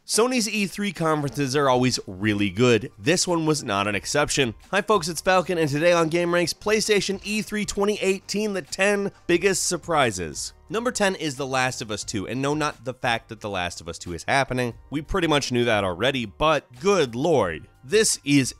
Sony's E3 conferences are always really good. This one was not an exception. Hi folks, it's Falcon, and today on gameranx, PlayStation E3 2018, the 10 biggest surprises. Number 10 is The Last of Us 2, and no, not the fact that The Last of Us 2 is happening. We pretty much knew that already, but good lord. This is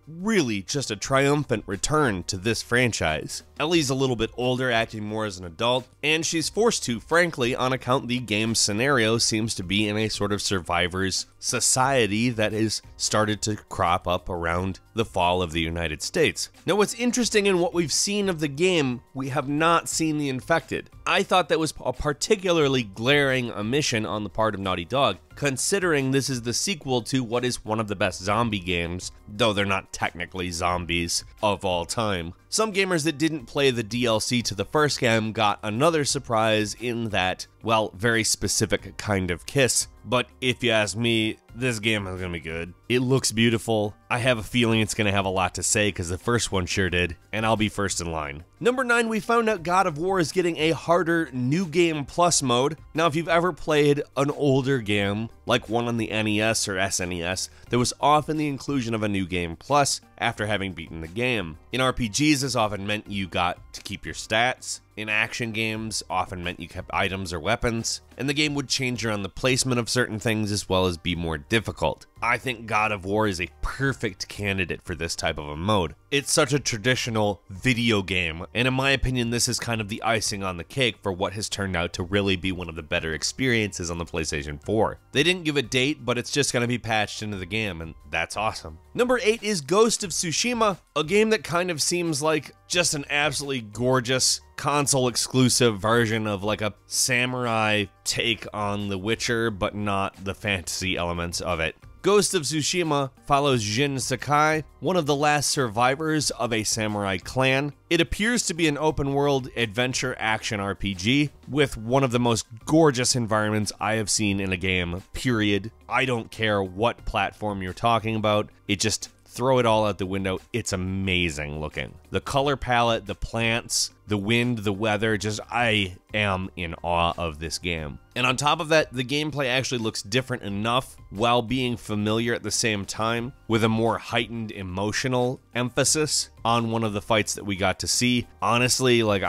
really just a triumphant return to this franchise. Ellie's a little bit older, acting more as an adult, and she's forced to, frankly, on account the game's scenario seems to be in a sort of survivor's society that has started to crop up around the fall of the United States. Now, what's interesting in what we've seen of the game, we have not seen the infected. I thought that was a particularly glaring omission on the part of Naughty Dog, considering this is the sequel to what is one of the best zombie games, though they're not technically zombies, of all time. Some gamers that didn't play the DLC to the first game got another surprise in that, well, very specific kind of kiss. But if you ask me, this game is gonna be good. It looks beautiful. I have a feeling it's gonna have a lot to say because the first one sure did, and I'll be first in line. Number 9, we found out God of War is getting a harder New Game Plus mode. Now, if you've ever played an older game, like one on the NES or SNES, there was often the inclusion of a New Game Plus after having beaten the game. In RPGs, this often meant you got to keep your stats. In action games, often meant you kept items or weapons, and the game would change around the placement of certain things as well as be more difficult. I think God of War is a perfect candidate for this type of a mode. It's such a traditional video game, and in my opinion, this is kind of the icing on the cake for what has turned out to really be one of the better experiences on the PlayStation 4. They didn't give a date, but it's just going to be patched into the game, and that's awesome. Number 8 is Ghost of Tsushima, a game that kind of seems like just an absolutely gorgeous console exclusive version of like a samurai take on The Witcher, but not the fantasy elements of it. Ghost of Tsushima follows Jin Sakai, one of the last survivors of a samurai clan. It appears to be an open-world adventure action RPG with one of the most gorgeous environments I have seen in a game, period. I don't care what platform you're talking about, it just throw it all out the window. It's amazing looking. The color palette, the plants, the wind, the weather, just I am in awe of this game. And on top of that, the gameplay actually looks different enough while being familiar at the same time, with a more heightened emotional emphasis on one of the fights that we got to see. Honestly, like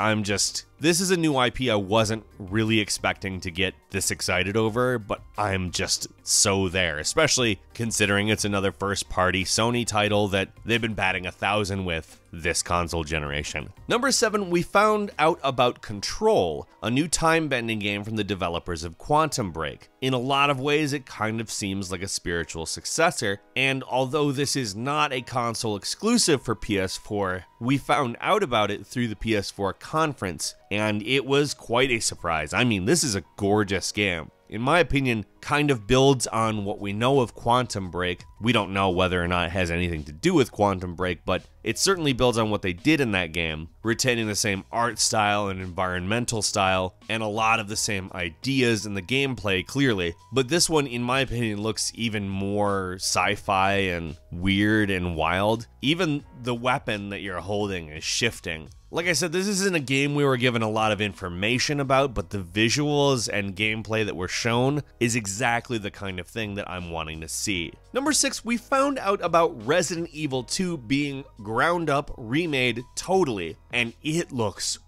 this is a new IP I wasn't really expecting to get this excited over, but I'm just so there, especially considering it's another first-party Sony title that they've been batting 1,000 with this console generation. Number 7, we found out about Control, a new time-bending game from the developers of Quantum Break. In a lot of ways, it kind of seems like a spiritual successor, and although this is not a console exclusive for PS4, we found out about it through the PS4 conference, and it was quite a surprise. I mean, this is a gorgeous game. In my opinion, kind of builds on what we know of Quantum Break. We don't know whether or not it has anything to do with Quantum Break, but it certainly builds on what they did in that game, retaining the same art style and environmental style, and a lot of the same ideas in the gameplay, clearly. But this one, in my opinion, looks even more sci-fi and weird and wild. Even the weapon that you're holding is shifting. Like I said, this isn't a game we were given a lot of information about, but the visuals and gameplay that were shown is exactly the kind of thing that I'm wanting to see. Number 6, we found out about Resident Evil 2 being ground up, remade totally, and it looks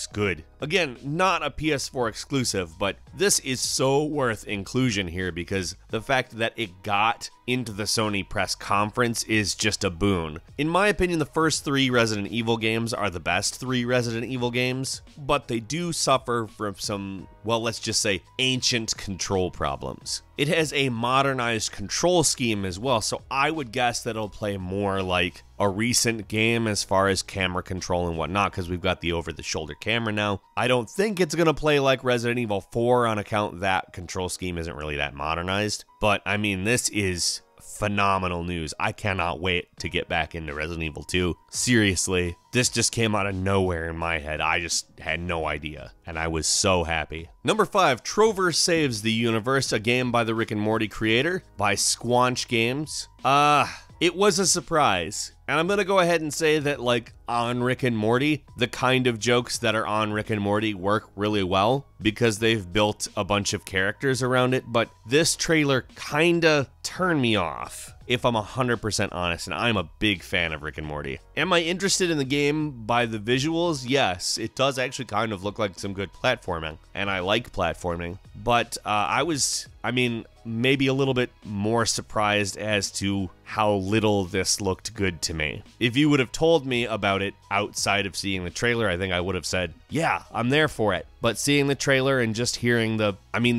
good. Again, not a PS4 exclusive, but this is so worth inclusion here because the fact that it got into the Sony press conference is just a boon. In my opinion, the first 3 Resident Evil games are the best 3 Resident Evil games, but they do suffer from some, well, let's just say ancient control problems. It has a modernized control scheme as well, so I would guess that it'll play more like a recent game as far as camera control and whatnot, because we've got the over-the-shoulder camera now. I don't think it's going to play like Resident Evil 4 on account that control scheme isn't really that modernized, but I mean, this is phenomenal news. I cannot wait to get back into Resident Evil 2. Seriously, this just came out of nowhere in my head. I just had no idea, and I was so happy. Number 5, Trover Saves the Universe, a game by the Rick and Morty creator, by Squanch Games. It was a surprise. And I'm gonna go ahead and say that, like, on Rick and Morty, the kind of jokes that are on Rick and Morty work really well because they've built a bunch of characters around it, but this trailer kinda turned me off, if I'm 100% honest, and I'm a big fan of Rick and Morty. Am I interested in the game by the visuals? Yes, it does actually kind of look like some good platforming, and I like platforming, but I mean, maybe a little bit more surprised as to how little this looked good to me. If you would have told me about it outside of seeing the trailer, I think I would have said, yeah, I'm there for it. But seeing the trailer and just hearing the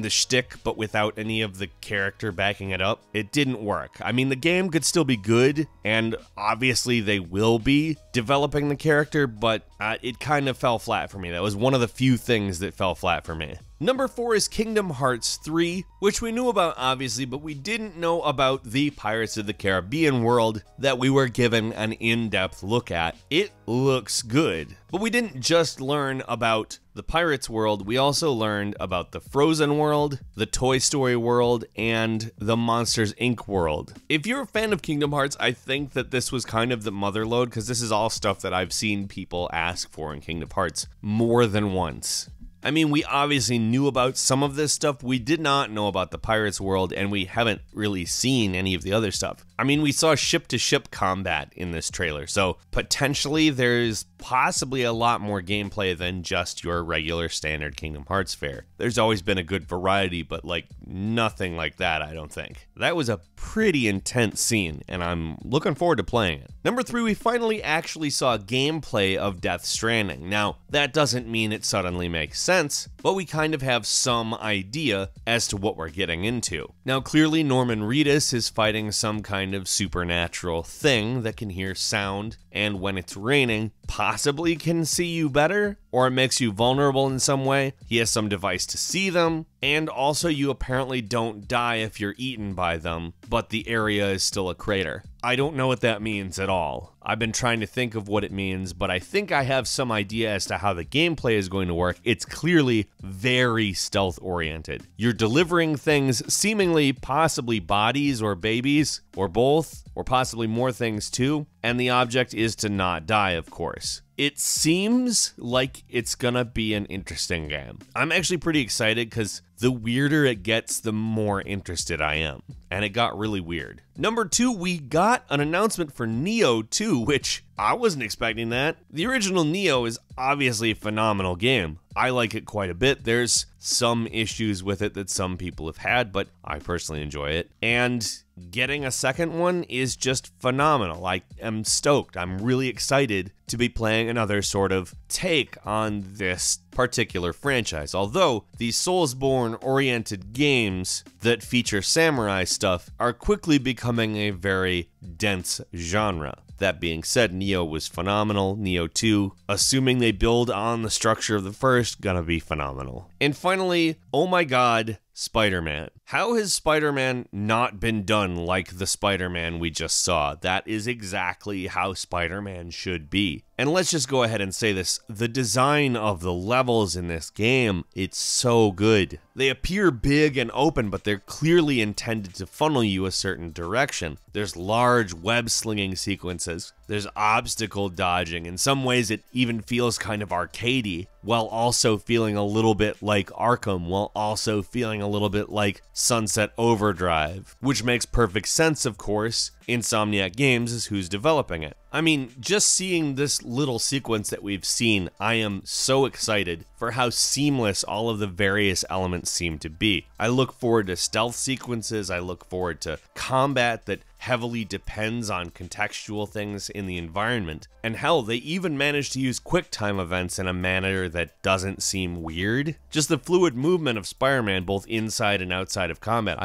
shtick, but without any of the character backing it up, it didn't work. I mean, the game could still be good, and obviously they will be developing the character, but it kind of fell flat for me. That was one of the few things that fell flat for me. Number 4 is Kingdom Hearts 3, which we knew about obviously, but we didn't know about the Pirates of the Caribbean world that we were given an in-depth look at. It looks good, but we didn't just learn about the Pirates world, we also learned about the Frozen world, the Toy Story world, and the Monsters Inc. world. If you're a fan of Kingdom Hearts, I think that this was kind of the mother lode, because this is all stuff that I've seen people ask for in Kingdom Hearts more than once. I mean, we obviously knew about some of this stuff. We did not know about the Pirates world, and we haven't really seen any of the other stuff. I mean, we saw ship-to-ship combat in this trailer, so potentially there's possibly a lot more gameplay than just your regular standard Kingdom Hearts fare. There's always been a good variety, but like nothing like that, I don't think. That was a pretty intense scene, and I'm looking forward to playing it. Number 3, we finally actually saw gameplay of Death Stranding. Now, that doesn't mean it suddenly makes sense, but we kind of have some idea as to what we're getting into. Now, clearly Norman Reedus is fighting some kind of supernatural thing that can hear sound, and when it's raining, possibly can see you better, or it makes you vulnerable in some way. He has some device to see them, and also you apparently don't die if you're eaten by them, but the area is still a crater. I don't know what that means at all. I've been trying to think of what it means, but I think I have some idea as to how the gameplay is going to work. It's clearly very stealth-oriented. You're delivering things, seemingly possibly bodies or babies, or both, or possibly more things too, and the object is to not die, of course. It seems like it's gonna be an interesting game. I'm actually pretty excited because the weirder it gets, the more interested I am. And it got really weird. Number 2, we got an announcement for Nioh 2, which I wasn't expecting that. The original Nioh is obviously a phenomenal game. I like it quite a bit. There's some issues with it that some people have had, but I personally enjoy it. And getting a second one is just phenomenal. I am stoked. I'm really excited to be playing another sort of take on this particular franchise. Although these Soulsborne-oriented games that feature samurai stuff are quickly becoming a very dense genre. That being said, Nioh was phenomenal. Nioh 2, assuming they build on the structure of the first, gonna be phenomenal. And finally, oh my god, Spider-Man. How has Spider-Man not been done like the Spider-Man we just saw? That is exactly how Spider-Man should be. And let's just go ahead and say this, the design of the levels in this game, it's so good. They appear big and open, but they're clearly intended to funnel you a certain direction. There's large web-slinging sequences, there's obstacle dodging, in some ways it even feels kind of arcadey, while also feeling a little bit like Arkham, while also feeling a little bit like Sunset Overdrive, which makes perfect sense, of course. Insomniac Games is who's developing it. I mean, just seeing this little sequence that we've seen, I am so excited for how seamless all of the various elements seem to be. I look forward to stealth sequences, I look forward to combat that heavily depends on contextual things in the environment, and hell, they even managed to use QuickTime events in a manner that doesn't seem weird. Just the fluid movement of Spider-Man both inside and outside of combat.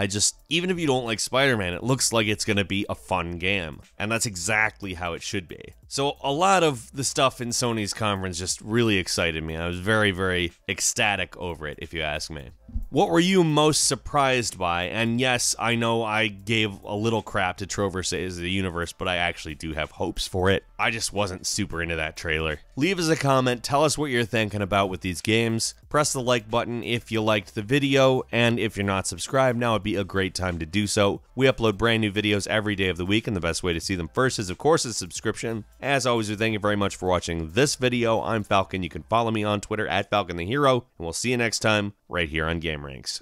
Even if you don't like Spider-Man, it looks like it's gonna be a fun game, and that's exactly how it should be. So a lot of the stuff in Sony's conference just really excited me. I was very, very ecstatic over it, if you ask me. What were you most surprised by? And yes, I know I gave a little crap to Traverses of the Universe, but I actually do have hopes for it. I just wasn't super into that trailer. Leave us a comment, tell us what you're thinking about with these games. Press the like button if you liked the video, and if you're not subscribed, now would be a great time to do so. We upload brand new videos every day of the week, and the best way to see them first is, of course, a subscription. As always, we thank you very much for watching this video. I'm Falcon. You can follow me on Twitter at Falcon the Hero, and we'll see you next time right here on gameranx.